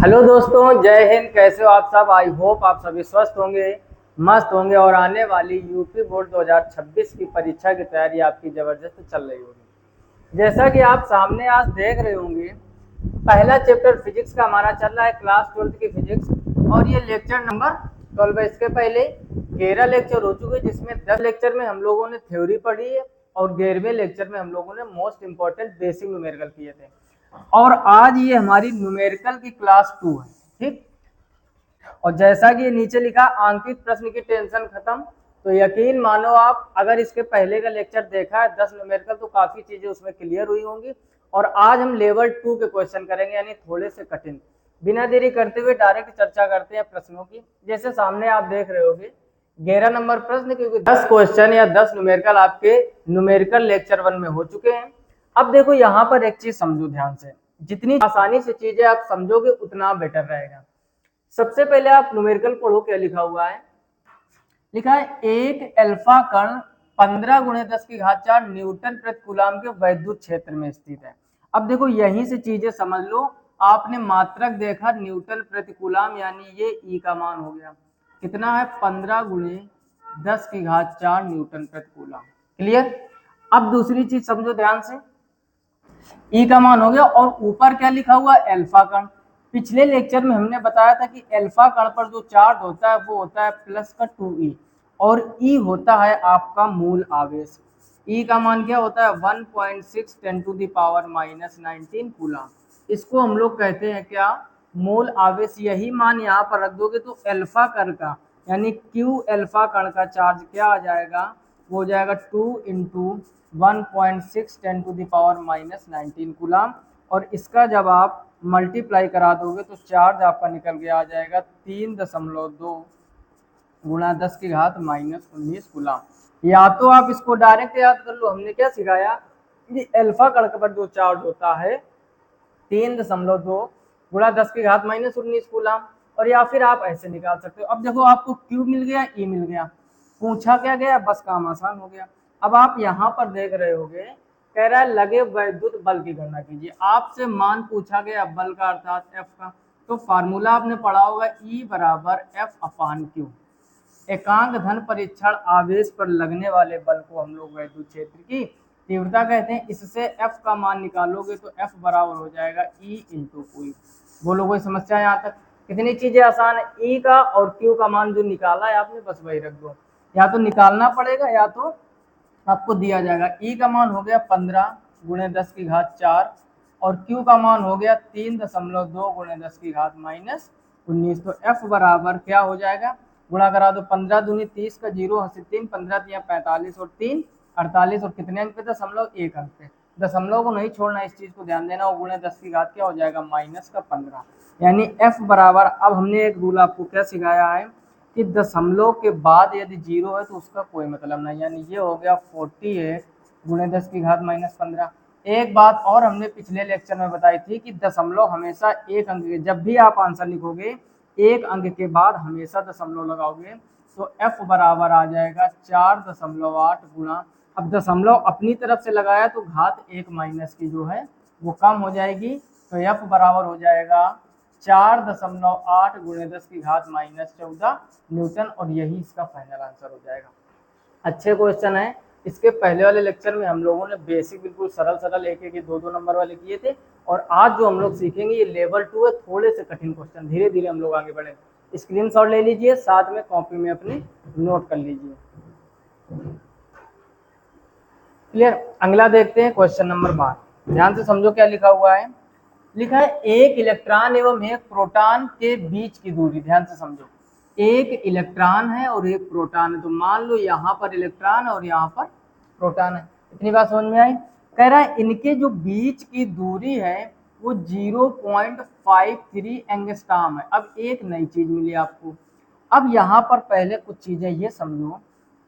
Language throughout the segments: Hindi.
हेलो दोस्तों, जय हिंद। कैसे हो आप सब? आई होप आप सभी स्वस्थ होंगे, मस्त होंगे और आने वाली यूपी बोर्ड 2026 की परीक्षा की तैयारी आपकी ज़बरदस्त चल रही होगी। जैसा कि आप सामने आज देख रहे होंगे, पहला चैप्टर फिजिक्स का हमारा चल रहा है, क्लास 12 की फिजिक्स, और ये लेक्चर नंबर 12 है। इसके पहले 11 लेक्चर हो चुके, जिसमें 10 लेक्चर में हम लोगों ने थ्योरी पढ़ी है और 11वें लेक्चर में हम लोगों ने मोस्ट इंपॉर्टेंट बेसिक न्यूमेरिकल किए थे। और आज ये हमारी न्यूमेरिकल की क्लास 2 है, ठीक। और जैसा कि नीचे लिखा, आंकित प्रश्न की टेंशन खत्म। तो यकीन मानो, आप अगर इसके पहले का लेक्चर देखा है 10 न्यूमेरिकल, तो काफी चीजें उसमें क्लियर हुई होंगी। और आज हम लेवल 2 के क्वेश्चन करेंगे, यानी थोड़े से कठिन। बिना देरी करते हुए डायरेक्ट चर्चा करते हैं प्रश्नों की। जैसे सामने आप देख रहे होगे 11 नंबर प्रश्न, क्योंकि 10 क्वेश्चन या 10 न्यूमेरिकल आपके न्यूमेरिकल लेक्चर 1 में हो चुके हैं। अब देखो, यहाँ पर एक चीज समझो ध्यान से, जितनी आसानी से चीजें आप समझोगे उतना बेटर रहेगा। सबसे पहले आप न्यूमेरिकल पढ़ो, क्या लिखा हुआ है। लिखा है एक अल्फा कण 15 गुणे 10 की घात 4 न्यूटन प्रति कूलम के वैद्युत क्षेत्र में स्थित है। अब देखो, यहीं से चीजें समझ लो। आपने मात्रक देखा न्यूटन प्रति कूलम, यानी ये ई का मान हो गया। कितना है? 15 गुणे 10 की घात 4 न्यूटन प्रति कूलम। क्लियर? अब दूसरी चीज समझो ध्यान से। ई का मान हो गया, और ऊपर क्या लिखा हुआ है? अल्फा कण। पिछले लेक्चर में हमने बताया था कि अल्फा कण पर जो चार्ज होता है वो होता है प्लस का 2e, और ई होता है आपका मूल आवेश। ई का मान क्या होता है? 1.6 10⁻⁻19 कूलम। इसको हम लोग कहते हैं क्या? मूल आवेश। यही मान यहाँ पर रख दोगे तो अल्फा कण का, यानी क्यू अल्फा कण का चार्ज क्या आ जाएगा? वो हो जाएगा 2 × 1.6 10⁻⁻19 कूलम। और इसका जब आप मल्टीप्लाई करा दोगे तो चार्ज आपका निकल के आ जाएगा 3.2 गुणा 10 की घात -19 कूलम। या तो आप इसको डायरेक्ट याद कर लो, हमने क्या सिखाया कि अल्फा कण पर जो चार्ज होता है 3.2 गुणा 10 की घात -19 कूलम। और या फिर आप ऐसे निकाल सकते हो। अब देखो, आपको क्यू मिल गया, ई मिल गया, पूछा क्या गया? बस काम आसान हो गया। अब आप यहाँ पर देख रहे होगे, कह रहा है लगे वैद्युत बल की गणना कीजिए। आपसे मान पूछा गया बल का, अर्थात एफ का। तो फार्मूला आपने पढ़ा होगा, ई बराबर एफ अपान क्यू। एकांक धन परीक्षण आवेश पर लगने वाले बल को हम लोग वैद्युत क्षेत्र की तीव्रता कहते हैं। इससे एफ का मान निकालोगे तो एफ बराबर हो जाएगा ई इंटू क्यू। बोलो, कोई समस्या यहाँ तक? कितनी चीजें आसान है। ई का और क्यू का मान जो निकाला है आपने, बस वही रख दो। या तो निकालना पड़ेगा या तो आपको दिया जाएगा। ई का मान हो गया 15 गुणे 10 की घात 4, और क्यू का मान हो गया 3.2 गुणे 10 की घात -19। तो एफ बराबर क्या हो जाएगा? गुणा करा दो, 15 दूनी 30 का 0 हंसी 3, 15 तिया 45 और 3 48, और कितने अंक पे? 1 अंक पे। दशमलव को नहीं छोड़ना, इस चीज को ध्यान देना। और गुणे 10 की घात क्या हो जाएगा? -15। यानी एफ बराबर, अब हमने एक रूल आपको क्या सिखाया है कि दशमलव के बाद यदि 0 है तो उसका कोई मतलब नहीं, यानी ये हो गया 48 गुणे 10 की घात -15। एक बात और हमने पिछले लेक्चर में बताई थी कि दशमलव हमेशा एक अंक के, जब भी आप आंसर लिखोगे एक अंक के बाद हमेशा दशमलव लगाओगे। तो एफ बराबर आ जाएगा 4.8 गुणा, अब दशमलव अपनी तरफ से लगाया तो घात 1 माइनस की जो है वो कम हो जाएगी। तो एफ बराबर हो जाएगा 4.8 गुणे 10 की घात -14 न्यूटन। और यही इसका फाइनल आंसर हो जाएगा। अच्छे क्वेश्चन है। इसके पहले वाले लेक्चर में हम लोगों ने बेसिक बिल्कुल सरल सरल एक एक 2-2 नंबर वाले किए थे। और आज जो हम लोग सीखेंगे ये लेवल 2 है, थोड़े से कठिन क्वेश्चन। धीरे धीरे हम लोग आगे बढ़ेंगे। स्क्रीनशॉट ले लीजिए, साथ में कॉपी में अपनी नोट कर लीजिए। क्लियर? अगला देखते हैं क्वेश्चन नंबर 12। ध्यान से समझो क्या लिखा हुआ है। लिखा है एक इलेक्ट्रॉन एवं एक प्रोटॉन के बीच की दूरी। ध्यान से समझो, एक इलेक्ट्रॉन है और एक प्रोटॉन है। तो मान लो यहाँ पर इलेक्ट्रॉन और यहाँ पर प्रोटॉन है। इतनी बात समझ में आई? कह रहा है इनके जो बीच की दूरी है वो 0.53 एंगस्ट्रॉम है। अब एक नई चीज मिली आपको। अब यहाँ पर पहले कुछ चीजें ये समझो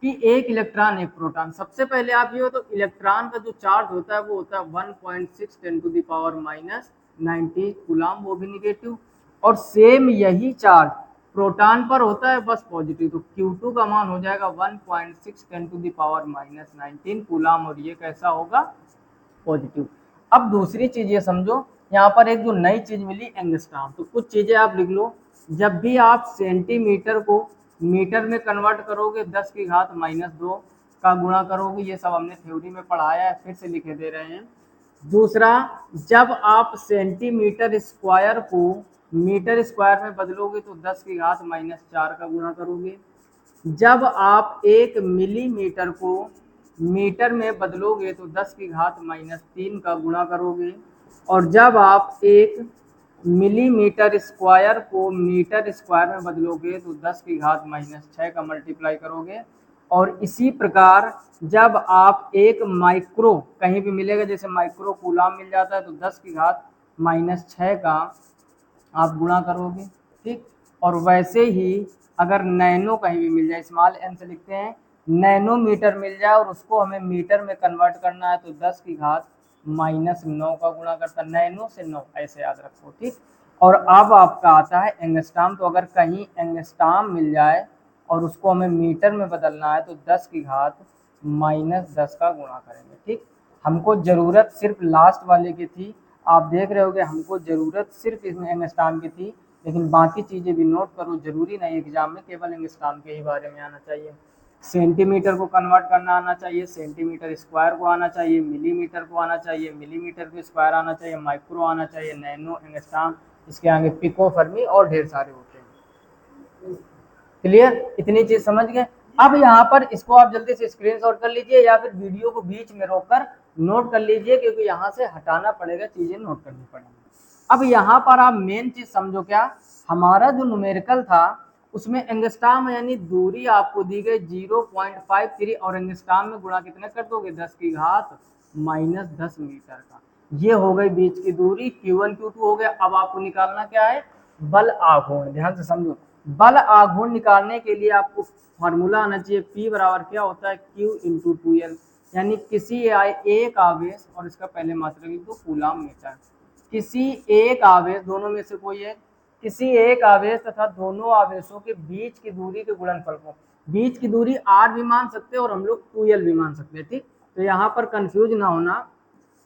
कि एक इलेक्ट्रॉन एक प्रोटॉन। सबसे पहले आप ये हो तो इलेक्ट्रॉन का जो चार्ज होता है वो होता है 1.6 10⁻⁻90 कूलम, वो भी निगेटिव। और सेम यही चार्ज प्रोटॉन पर होता है, बस पॉजिटिव। तो Q2 का मान हो जाएगा 1.6 10⁻⁻19 कूलम, और ये कैसा होगा? पॉजिटिव। अब दूसरी चीज ये समझो, यहाँ पर एक जो नई चीज मिली एंगस्ट्रॉम। तो कुछ चीजें आप लिख लो। जब भी आप सेंटीमीटर को मीटर में कन्वर्ट करोगे 10 की घात -2 का गुणा करोगे, ये सब हमने थ्योरी में पढ़ाया है, फिर से लिखे दे रहे हैं। दूसरा, जब आप सेंटीमीटर स्क्वायर को मीटर स्क्वायर में बदलोगे तो 10 की घात -4 का गुणा करोगे। जब आप 1 मिलीमीटर को मीटर में बदलोगे तो 10 की घात -3 का गुणा करोगे। और जब आप 1 मिलीमीटर स्क्वायर को मीटर स्क्वायर में बदलोगे तो 10 की घात -6 का मल्टीप्लाई करोगे। और इसी प्रकार जब आप 1 माइक्रो, कहीं भी मिलेगा जैसे माइक्रो कूलाम मिल जाता है, तो 10 की घात -6 का आप गुणा करोगे। ठीक, और वैसे ही अगर नैनो कहीं भी मिल जाए, स्मॉल एन से लिखते हैं, नैनोमीटर मिल जाए और उसको हमें मीटर में कन्वर्ट करना है तो 10 की घात -9 का गुणा करता है। नैनो से 9 ऐसे याद रखो। ठीक, और अब आपका आता है एंगस्ट्रॉम। तो अगर कहीं एंगस्ट्रॉम मिल जाए और उसको हमें मीटर में बदलना है तो 10 की घात -10 का गुणा करेंगे। ठीक, हमको ज़रूरत सिर्फ लास्ट वाले की थी। आप देख रहे होगे हमको ज़रूरत सिर्फ इसमें एंगस्ट्रॉम की थी, लेकिन बाकी चीज़ें भी नोट करो। ज़रूरी नहीं एग्जाम में केवल एंगस्ट्रॉम के ही बारे में आना चाहिए। सेंटीमीटर को कन्वर्ट करना आना चाहिए, सेंटीमीटर स्क्वायर को आना चाहिए, मिलीमीटर को आना चाहिए, मिलीमीटर को स्क्वायर आना चाहिए, माइक्रो आना चाहिए, नैनो, एंगस्ट्रॉम, इसके आगे पिको, फर्मी और ढेर सारे होते हैं। क्लियर, इतनी चीज समझ गए। अब यहाँ पर इसको आप जल्दी से स्क्रीनशॉट कर लीजिए या फिर वीडियो को बीच में रोककर नोट कर लीजिए, क्योंकि यहाँ से हटाना पड़ेगा, चीजें नोट करनी पड़ेंगी। अब यहाँ पर आप मेन चीज समझो, क्या हमारा जो न्यूमेरिकल था उसमें एंगस्ट्रॉम यानी दूरी आपको दी गई 0.53 और एंगस्ट्रॉम में गुणा कितने कर दोगे 10 की घात -10 मीटर का। ये हो गई बीच की दूरी, Q1 Q2 हो गया। अब आपको निकालना क्या है, बल आघूर्ण। ध्यान से समझो, बल आघूर्ण निकालने के लिए आपको फॉर्मूला आना चाहिए। P बराबर क्या होता है, Q × 2L, यानी किसी एक आवेश, और इसका पहले मात्रा लिख दो कूलाम मीटर। किसी एक आवेश, दोनों में से कोई एक, किसी एक आवेश तथा दोनों आवेशों के बीच की दूरी के गुणनफल को, बीच की दूरी r भी मान सकते हैं और हम लोग 2L भी मान सकते हैं। ठीक, तो यहाँ पर कंफ्यूज ना होना,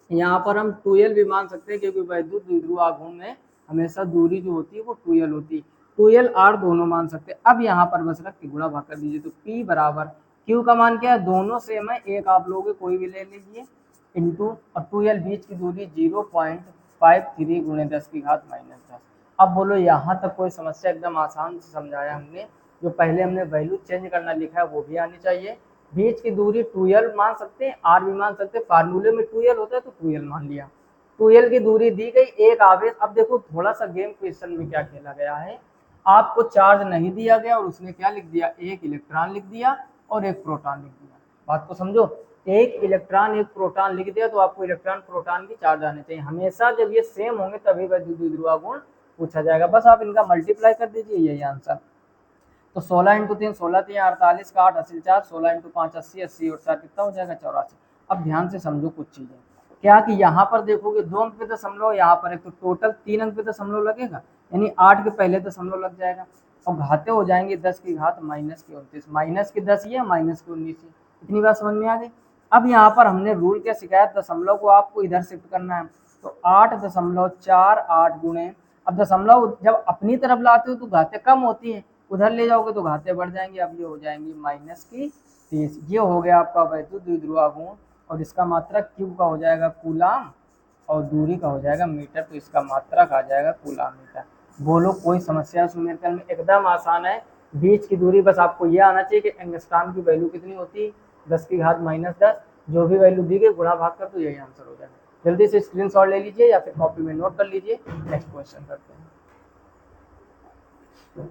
यहाँ पर हम 2L भी मान सकते हैं, क्योंकि वैद्युत द्विध्रुव आघूर्ण में हमेशा दूरी जो होती है वो 2L होती है। 2L R दोनों मान सकते हैं। अब यहाँ पर बस रख के गुणा भाग कर दीजिए, तो P बराबर Q का मान क्या है, दोनों सेम है, एक आप लोगे कोई भी ले लीजिए, इंटू और 2L बीच की दूरी 0.53 गुणे 10 की घात -10। अब बोलो यहाँ तक कोई समस्या, एकदम आसान से समझाया हमने। जो पहले हमने वैल्यू चेंज करना लिखा है वो भी आनी चाहिए। बीच की दूरी 2L मान सकते हैं, R भी मान सकते हैं, फार्मूले में 2L होता है तो 2L मान लिया। 2L की दूरी दी गई, एक आवेश। अब देखो थोड़ा सा गेम क्वेश्चन में क्या खेला गया है, आपको चार्ज नहीं दिया गया और उसने क्या लिख दिया, एक इलेक्ट्रॉन लिख दिया और एक प्रोटॉन लिख दिया। बात को समझो, एक इलेक्ट्रॉन एक प्रोटॉन लिख दिया तो आपको इलेक्ट्रॉन प्रोटॉन की चार्ज आने चाहिए। हमेशा जब ये सेम होंगे तभी वैद्युत द्विध्रुव आघूर्ण पूछा जाएगा। बस आप इनका मल्टीप्लाई कर दीजिए, यही आंसर। तो 16 × 3 16 3 48 का 8 80 4, 16 × 5 80 80 और 4 कितना हो जाएगा 84। अब ध्यान से समझो कुछ चीजें, क्या कि यहाँ पर देखोगे 2 अंक पे दशमलव, यहाँ पर एक तो टोटल 3 अंक पे दशमलव लगेगा, यानी 8 के पहले दशमलव लग जाएगा और घाते हो जाएंगे 10 की घात -29, माइनस की 10 ये माइनस की 19। इतनी बात समझ में आ गई। अब यहाँ पर हमने रूल क्या सिखाया, दशमलव को आपको इधर शिफ्ट करना है, तो 8.48 गुणे, अब दशमलव जब अपनी तरफ लाते हो तो घाते कम होती है, उधर ले जाओगे तो घाते बढ़ जाएंगे। अब ये हो जाएंगी -30। ये हो गया आपका वैद्युत द्विध्रुव आघूर्ण, और इसका मात्रक Q का हो जाएगा कूलाम और दूरी का हो जाएगा मीटर, तो इसका मात्रक आ जाएगा कूलाम मीटर। बोलो कोई समस्या न्यूमेरिकल में, एकदम आसान है। बीच की दूरी बस आपको यह आना चाहिए कि एंगस्ट्रॉम की वैल्यू कितनी होती है 10 की घात -10, जो भी वैल्यू दी गई गुणा भाग कर तो यही आंसर हो जाएगा। जल्दी से स्क्रीनशॉट ले लीजिए या फिर कॉपी में नोट कर लीजिए। नेक्स्ट क्वेश्चन करते हैं।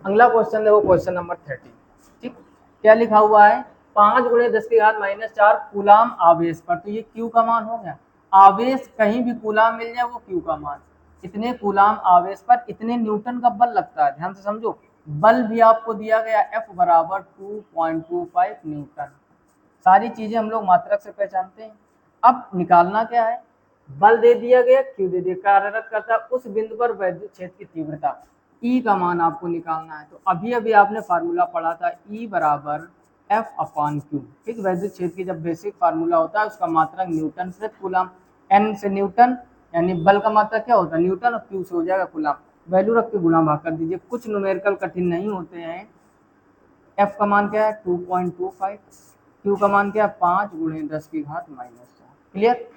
अगला क्वेश्चन देखो, क्वेश्चन नंबर 13। ठीक, क्या लिखा हुआ है, 5 गुणे 10 की घात -4 कूलाम आवेश पर, तो ये Q का मान हो गया। आवेश कहीं भी कूलाम मिल जाए वो Q का मान, इतने कूलाम आवेश पर इतने न्यूटन का बल लगता है। ध्यान से समझो, बल भी आपको दिया गया F बराबर 2.25 न्यूटन। सारी चीजें हम लोग मात्रक से पहचानते हैं। अब निकालना क्या है, बल दे दिया गया, Q दे दिया, कार्यरत करता है उस बिंदु पर वैद्युत क्षेत्र की तीव्रता, E का मान आपको निकालना है। तो अभी अभी आपने फार्मूला पढ़ा था, E बराबर F/Q। ठीक, वैद्युत क्षेत्र की जब बेसिक फार्मूला होता है उसका मात्रक न्यूटन प्रति कूलम, N से न्यूटन, यानी बल का मात्रक क्या होता है न्यूटन और क्यू से हो जाएगा कूलम। वैल्यू रख के गुणा भाग कर दीजिए। कुछ न्यूमेरिकल कठिन नहीं होते हैं। एफ का मान क्या है 2.25, क्यू का मान क्या है 5 गुणे 10 की घात -4। क्लियर।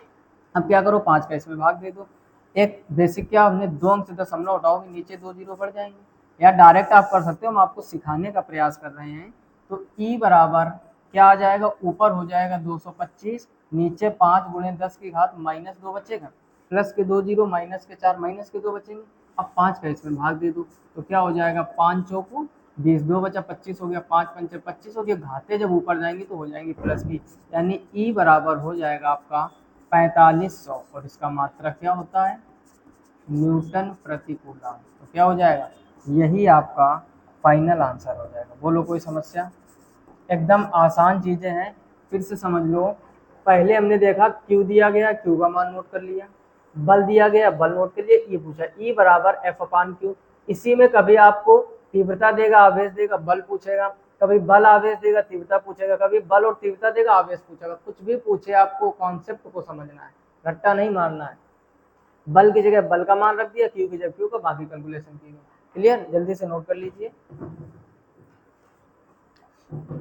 अब क्या करो 5 का इसमें भाग दे दो। एक बेसिक क्या हमने 2 अंक से दशमलव हटाओगे नीचे 2 जीरो बढ़ जाएंगे, या डायरेक्ट आप कर सकते हो, हम आपको सिखाने का प्रयास कर रहे हैं। तो ई बराबर क्या आ जाएगा, ऊपर हो जाएगा 225, नीचे 5 गुणे 10 की घात -2 बचेगा, प्लस के 2 जीरो माइनस के 4 माइनस के 2 बचेंगे। अब 5 का इसमें भाग दे दो तो क्या हो जाएगा 5 चौको 20, 2 बचा 25 हो गया, 5 पंचे 25 हो गया। घाते जब ऊपर जाएंगी तो हो जाएंगी प्लस की, यानी ई बराबर हो जाएगा आपका 4500, और इसका मात्रक क्या होता है न्यूटन प्रति कूलम। तो क्या हो जाएगा, यही आपका फाइनल आंसर हो जाएगा। बोलो कोई समस्या। एकदम आसान चीजें हैं, फिर से समझ लो। पहले हमने देखा क्यू दिया गया, क्यू का मान नोट कर लिया, बल दिया गया, बल नोट कर लिया, ये पूछा ई बराबर एफ अपान क्यू। इसी में कभी आपको तीव्रता देगा, आवेश देगा, बल पूछेगा, कभी बल आवेश देगा, तीव्रता पूछेगा, कभी बल और तीव्रता देगा, आवेश पूछेगा। कुछ भी पूछे आपको कॉन्सेप्ट को समझना है, रट्टा नहीं मारना है। बल की जगह बल का मान रख दिया, क्यू की जगह क्यू का, बाकी कैलकुलेशन की गई। क्लियर, जल्दी से नोट कर लीजिए।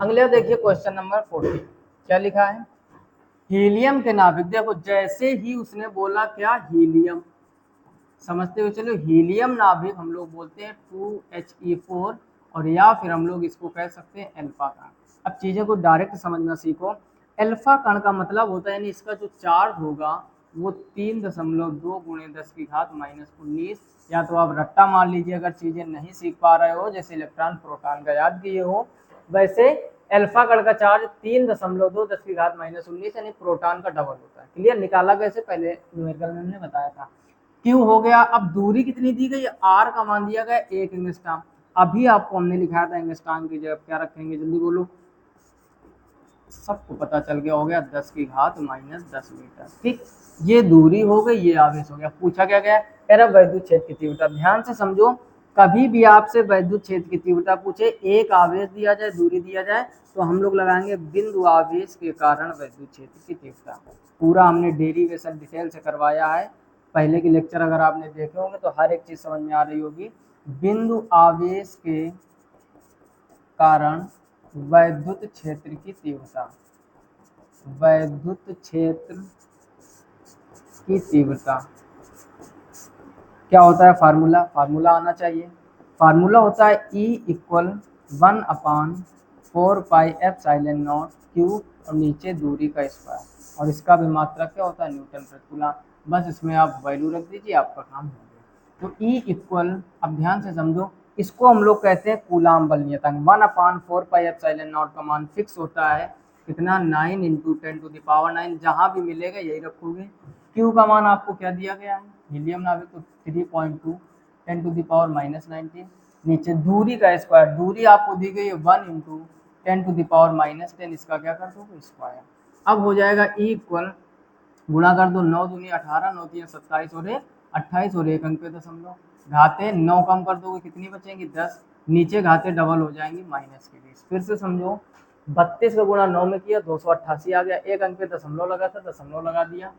अगले देखिए क्वेश्चन नंबर 40, क्या लिखा है, हीलियम के नाभिक। देखो जैसे ही उसने बोला क्या हीलियम, समझते हुए चलो, हीलियम नाभिक हम लोग बोलते हैं 2He4, और या फिर हम लोग इसको कह सकते हैं अल्फा कण। अब चीजें को डायरेक्ट समझना सीखो। अल्फा कण का मतलब होता है यानी इसका जो चार्ज होगा वो 3.2 गुणे 10 की घात -19, या तो आप रट्टा मान लीजिए अगर चीजें नहीं सीख पा रहे हो, जैसे इलेक्ट्रॉन प्रोटॉन का याद किए हो, वैसे अल्फा कण का चार्ज 3.2 10 की घात -19 यानी प्रोटॉन का डबल होता है। क्लियर, निकाला कैसे पहले न्यूमेरिकल में हमने बताया था। क्यू हो गया। अब दूरी कितनी दी गई, आर का मान दिया गया 1 एंगस्ट्रॉम। अभी आपको हमने लिखाया था एंगस्ट्रॉम की जगह क्या रखेंगे, जल्दी बोलो। सबको पता चल गया, हो गया 10 की घात -10 मीटर। ठीक, ये दूरी हो गई, ये आवेश हो गया। पूछा क्या गया, कह रहा वैद्युत क्षेत्र की तीव्रता। ध्यान से समझो, कभी भी आपसे वैद्युत क्षेत्र की तीव्रता पूछे, एक आवेश दिया जाए, दूरी दिया जाए, तो हम लोग लगाएंगे बिंदु आवेश के कारण वैद्युत क्षेत्र की तीव्रता। पूरा हमने डेरिवेशन डिटेल से करवाया है। पहले के लेक्चर अगर आपने देखे होंगे तो हर एक चीज समझ में आ रही होगी। बिंदु आवेश के कारण वैद्युत क्षेत्र की तीव्रता, वैद्युत क्षेत्र की तीव्रता क्या होता है, फार्मूला, फार्मूला आना चाहिए। फार्मूला होता है E = 1/4πε0 क्यू, और नीचे दूरी का स्क्वायर, और इसका भी मात्रक क्या होता है न्यूटन प्रति कूलम। बस इसमें आप वैल्यू रख दीजिए, आपका काम हो गया। तो E = अब ध्यान से समझो, इसको हम लोग कहते हैं कूलम बल नियतांक। 1/4πε0 का मान फिक्स होता है कितना, 9 × 10⁹ जहाँ भी मिलेगा यही रखोगे। क्यू का मान आपको क्या दिया गया है, हीलियम नाभिक, तो 3.2 10⁻⁻19। नीचे दूरी का स्क्वायर, दूरी आपको दी गई है 1 × 10⁻10, इसका क्या कर दोगे स्क्वायर। अब हो जाएगा E = गुणा कर दो, 9 दूनी 18, 9 3 27 और 28, और एक अंक पे दशमलव। घाते 9 कम कर दोगे कितनी बचेंगी 10, नीचे घाते डबल हो जाएंगी माइनस के 20। फिर से समझो, 32 का गुणा 9 में किया 288 आ गया, एक अंक पे दशमलव लगा था, दशमलव लगा दिया।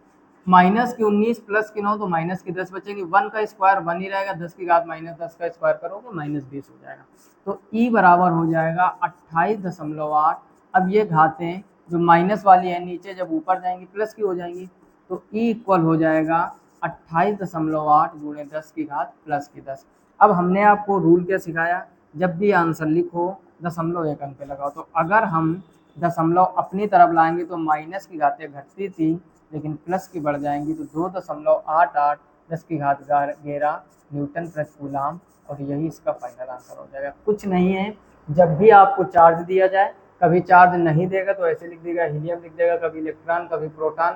माइनस की 19 प्लस की 9 तो माइनस की 10 बचेगी। 1 का स्क्वायर 1 ही रहेगा, 10 की घात -10 का स्क्वायर करोगे -20 हो जाएगा। तो E बराबर हो जाएगा 28.8। अब ये घातें जो माइनस वाली है नीचे जब ऊपर जाएंगी प्लस की हो जाएंगी, तो E = हो जाएगा 28.8 गुणे 10 की घात +10। अब हमने आपको रूल क्या सिखाया, जब भी आंसर लिखो दशमलव एक अंक पे लगाओ। तो अगर हम दशमलव अपनी तरफ लाएंगे तो माइनस की घातें घटती थी, लेकिन प्लस की बढ़ जाएंगी, तो 2.88 10 की घात 11 न्यूटन प्रति कूलम, और यही इसका फाइनल आंसर हो जाएगा। कुछ नहीं है, जब भी आपको चार्ज दिया जाए, कभी चार्ज नहीं देगा तो ऐसे लिख देगा हीलियम लिख देगा, कभी इलेक्ट्रॉन कभी प्रोटॉन,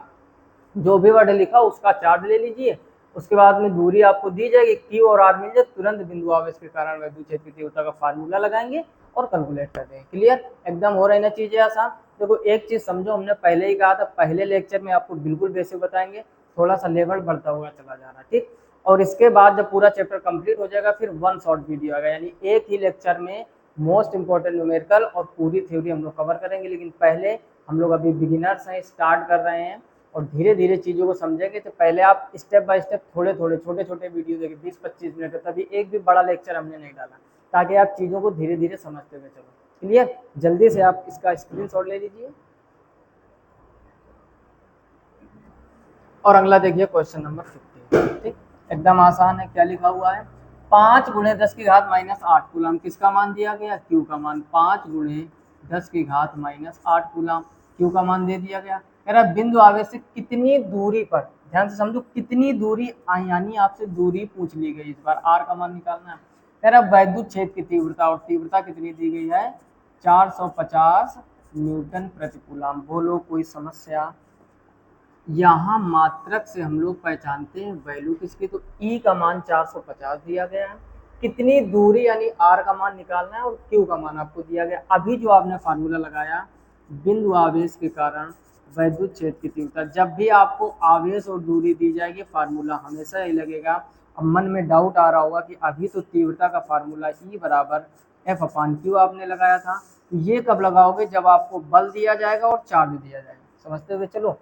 जो भी वर्ड लिखा उसका चार्ज ले लीजिए। उसके बाद में दूरी आपको दी जाएगी, क्यू और आर मिल जाए, तुरंत बिंदु आवेश के कारण वैद्युत क्षेत्र की तीव्रता का फार्मूला लगाएंगे और कैलकुलेट कर देंगे। क्लियर, एकदम हो रही ना चीजें आसान। देखो एक चीज समझो, हमने पहले ही कहा था पहले लेक्चर में आपको बिल्कुल बेसिक बताएंगे, थोड़ा सा लेवल बढ़ता हुआ चला जा रहा है, ठीक। और इसके बाद जब पूरा चैप्टर कंप्लीट हो जाएगा फिर 1 शॉर्ट वीडियो आएगा, यानी एक ही लेक्चर में मोस्ट इंपॉर्टेंट न्यूमेरिकल और पूरी थ्योरी हम लोग कवर करेंगे। लेकिन पहले हम लोग अभी बिगिनर्स हैं, स्टार्ट कर रहे हैं, और धीरे धीरे चीज़ों को समझेंगे। तो पहले आप स्टेप बाय स्टेप थोड़े थोड़े छोटे छोटे वीडियो देखें 20-25 मिनट का, तभी एक भी बड़ा लेक्चर हमने नहीं डाला, ताकि आप चीज़ों को धीरे धीरे समझते हुए चलो। क्लियर? जल्दी से आप इसका स्क्रीनशॉट ले लीजिए। और अगला देखिए क्वेश्चन नंबर 15। ठीक, एकदम आसान है। क्या लिखा हुआ है? 5 गुणे 10 की घात माइनस 8 कूलम। किसका मान दिया गया? क्यू का मान। 5 गुणे 10 की घात माइनस 8 कूलम क्यू का मान दे दिया गया। कह रहा बिंदु आवेश से कितनी दूरी पर, ध्यान से समझो, कितनी दूरी, यानी आपसे दूरी पूछ ली गई। इस बार आर का मान निकालना है। कह रहा वैद्युत क्षेत्र की तीव्रता, और तीव्रता कितनी दी गई है? 450 न्यूटन प्रति कूलम। बोलो कोई समस्या? यहाँ मात्रक से हम लोग पहचानते हैं वैल्यू किसकी, तो ई का मान 450 दिया गया है। कितनी दूरी यानी आर का मान निकालना है, और क्यू का मान आपको दिया गया। अभी जो आपने फार्मूला लगाया, बिंदु आवेश के कारण वैद्युत क्षेत्र की तीव्रता, जब भी आपको आवेश और दूरी दी जाएगी फार्मूला हमेशा ही लगेगा। अब मन में डाउट आ रहा होगा कि अभी तो तीव्रता का फार्मूला ई बराबर एफ अपान क्यू आपने लगाया था, तो ये कब लगाओगे? जब आपको बल दिया जाएगा और चार्ज दिया जाएगा। समझते हुए चलो,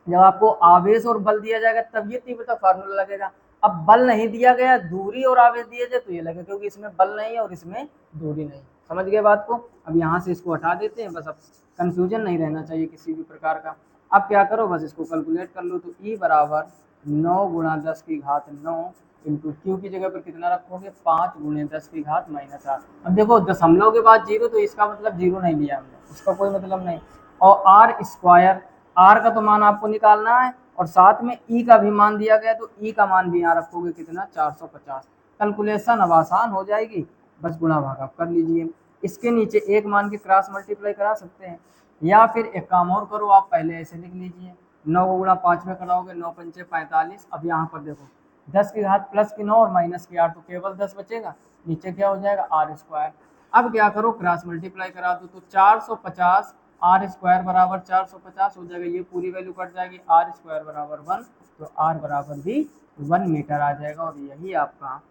जब आपको आवेश और बल दिया जाएगा तब ये तीव्रता फार्मूला लगेगा। अब बल नहीं दिया गया, दूरी और आवेश दिए जाए तो ये लगेगा, क्योंकि इसमें बल नहीं है और इसमें दूरी नहीं। समझ गए बात को? अब यहाँ से इसको हटा देते हैं, बस अब कंफ्यूजन नहीं रहना चाहिए किसी भी प्रकार का। अब क्या करो, बस इसको कैलकुलेट कर लो। तो ई बराबर 9 गुणा 10 की घात 9 इंटू क्यू की जगह पर कितना रखोगे? 5 गुणे 10 की घात माइनस 8। अब देखो दशमलव के बाद जीरो, तो इसका मतलब जीरो नहीं लिया हमने, उसका कोई मतलब नहीं। और आर स्क्वायर, आर का तो मान आपको निकालना है, और साथ में ई का भी मान दिया गया, तो ई का मान भी यहाँ रखोगे कितना? 450। कैलकुलेशन अब आसान हो जाएगी, बस गुणा भाग आप कर लीजिए। इसके नीचे एक मान के क्रॉस मल्टीप्लाई करा सकते हैं, या फिर एक काम और करो, आप पहले ऐसे लिख लीजिए। 9 को गुणा 5 में कराओगे, 9 पंचे 45। अब यहाँ पर देखो 10 की घात प्लस की 9 और माइनस की 8, तो केवल 10 बचेगा। नीचे क्या हो जाएगा? R square. अब क्या करो, क्रॉस मल्टीप्लाई करा दो, तो 450 आर स्क्वायर बराबर 450 हो जाएगा। ये पूरी वैल्यू कट जाएगी, आर स्क्वायर बराबर 1, तो आर बराबर भी 1 मीटर आ जाएगा, और यही आपका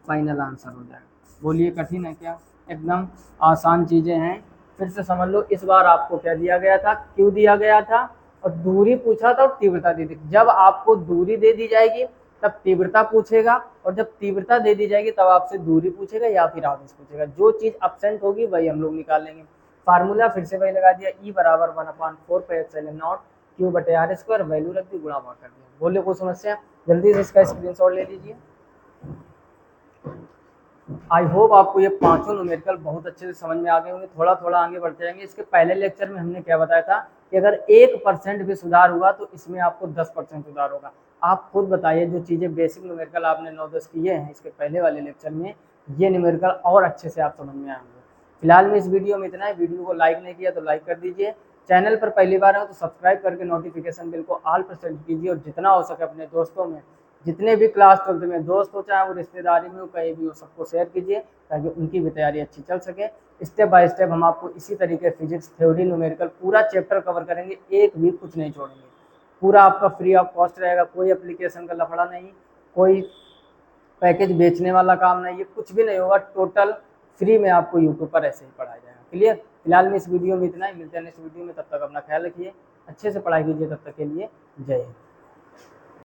फाइनल आंसर हो जाएगा। बोलिए कठिन है क्या? एकदम आसान चीज़ें हैं। फिर से समझ लो, इस बार आपको क्या दिया गया था? क्यू दिया गया था, और दूरी पूछा था और तीव्रता दे दी। जब आपको दूरी दे दी जाएगी तब तीव्रता पूछेगा, और जब तीव्रता दे दी जाएगी तब आपसे दूरी पूछेगा या फिर आवेश पूछेगा। जो चीज़ एब्सेंट होगी वही हम लोग निकालेंगे। फार्मूला फिर से वही लगा दिया, ई बराबर 1/4πε0 क्यू बटे आर स्क्वायर, वैल्यू रख दी, गुणा भाग कर दिया। बोले कोई समस्या? जल्दी से इसका स्क्रीनशॉट ले लीजिए। आई होप आपको ये पांचों न्यूमेरिकल बहुत अच्छे से समझ में आ गए होंगे। थोड़ा थोड़ा आगे बढ़ते जाएंगे। इसके पहले लेक्चर में हमने क्या बताया था कि अगर 1% भी सुधार हुआ तो इसमें आपको 10% सुधार होगा। आप खुद बताइए, जो चीज़ें बेसिक न्यूमेरिकल आपने 9-10 किए हैं इसके पहले वाले लेक्चर में, ये न्यूमेरिकल और अच्छे से आप समझ में आएंगे। फिलहाल में इस वीडियो में इतना है। वीडियो को लाइक नहीं किया तो लाइक कर दीजिए। चैनल पर पहली बार हो तो सब्सक्राइब करके नोटिफिकेशन बिल को ऑल पर सेट कीजिए, और जितना हो सके अपने दोस्तों में, जितने भी क्लास 12th में दोस्त हो, चाहे वो रिश्तेदारी में हो, कहीं भी हो, सबको शेयर कीजिए, ताकि उनकी भी तैयारी अच्छी चल सके। स्टेप बाय स्टेप हम आपको इसी तरीके फिजिक्स थ्योरी न्यूमेरिकल पूरा चैप्टर कवर करेंगे, एक भी कुछ नहीं छोड़ेंगे। पूरा आपका फ्री ऑफ कॉस्ट रहेगा, कोई एप्लीकेशन का लफड़ा नहीं, कोई पैकेज बेचने वाला काम नहीं, ये कुछ भी नहीं होगा। टोटल फ्री में आपको यूट्यूब पर ऐसे ही पढ़ाया जाएगा। क्लियर? फिलहाल में इस वीडियो में इतना ही। मिलते हैं नेक्स्ट वीडियो में, तब तक अपना ख्याल रखिए, अच्छे से पढ़ाई कीजिए। तब तक के लिए जय हिंद।